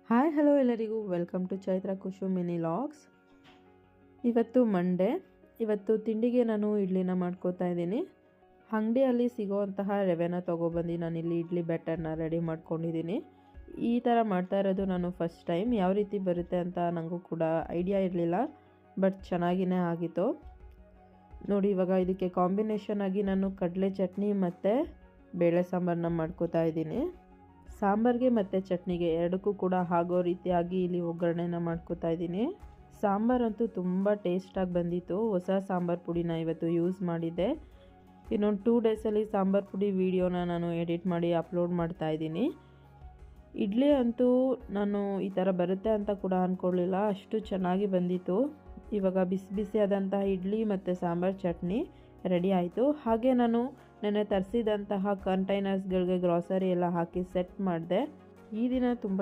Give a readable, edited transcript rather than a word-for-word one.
Hi hello ಎಲ್ಲರಿಗೂ welcome to Chaitra Kushu mini vlogs. ಇವತ್ತು Monday. ಇವತ್ತು ತಿಂಡಿಗೆ ನಾನು ಇಡ್ಲಿನ ಮಾಡ್ಕೋತಾ ಇದ್ದೀನಿ. ಅಂಗಡಿಯಲ್ಲಿ ಸಿಗೋವಂತಹ ರವೆನ ತೊಗೊಬಂದು ನಾನಿಲ್ಲಿ ಇಡ್ಲಿ ಬ್ಯಾಟರ್ನ ರೆಡಿ ಮಾಡ್ಕೊಂಡಿದ್ದೀನಿ. ಈ ಥರ ಮಾಡ್ತಾ ಇರೋದು ನಾನು ಫಸ್ಟ್ ಟೈಮ್. ಯಾವ ರೀತಿ ಬರುತ್ತೆ ಅಂತ ನನಗೂ ಕೂಡ ಐಡಿಯಾ ಇರಲಿಲ್ಲ, ಬಟ್ ಚೆನ್ನಾಗಿಯೇ ಆಗಿತ್ತು ನೋಡಿ. ಇವಾಗ ಇದಕ್ಕೆ ಕಾಂಬಿನೇಷನ್ ಆಗಿ ನಾನು ಕಡಲೆ ಚಟ್ನಿ ಮತ್ತು ಬೇಳೆ ಸಾಂಬಾರನ್ನ ಮಾಡ್ಕೋತಾ ಇದ್ದೀನಿ. ಸಾಂಬಾರಿಗೆ ಮತ್ತು ಚಟ್ನಿಗೆ ಎರಡಕ್ಕೂ ಕೂಡ ಆಗೋ ರೀತಿಯಾಗಿ ಇಲ್ಲಿ ಒಗ್ಗರಣೆನ ಮಾಡ್ಕೋತಾ ಇದ್ದೀನಿ. ಸಾಂಬಾರಂತೂ ತುಂಬ ಟೇಸ್ಟಾಗಿ ಬಂದಿತ್ತು. ಹೊಸ ಸಾಂಬಾರು ಪುಡಿನ ಇವತ್ತು ಯೂಸ್ ಮಾಡಿದ್ದೆ. ಇನ್ನೊಂದು 2 ಡೇಸಲ್ಲಿ ಸಾಂಬಾರು ಪುಡಿ ವಿಡಿಯೋನ ನಾನು ಎಡಿಟ್ ಮಾಡಿ ಅಪ್ಲೋಡ್ ಮಾಡ್ತಾ ಇದ್ದೀನಿ. ಇಡ್ಲಿ ಅಂತೂ ನಾನು ಈ ಥರ ಬರುತ್ತೆ ಅಂತ ಕೂಡ ಅಂದ್ಕೊಳ್ಳಿಲ್ಲ, ಅಷ್ಟು ಚೆನ್ನಾಗಿ ಬಂದಿತ್ತು. ಇವಾಗ ಬಿಸಿ ಬಿಸಿಯಾದಂತಹ ಇಡ್ಲಿ ಮತ್ತು ಸಾಂಬಾರು ಚಟ್ನಿ ರೆಡಿ ಆಯಿತು. ಹಾಗೆ ನಾನು ನೆನ್ನೆ ತರಿಸಿದಂತಹ ಕಂಟೈನರ್ಸ್ಗಳಿಗೆ ಗ್ರಾಸರಿ ಎಲ್ಲ ಹಾಕಿ ಸೆಟ್ ಮಾಡಿದೆ. ಈ ದಿನ ತುಂಬ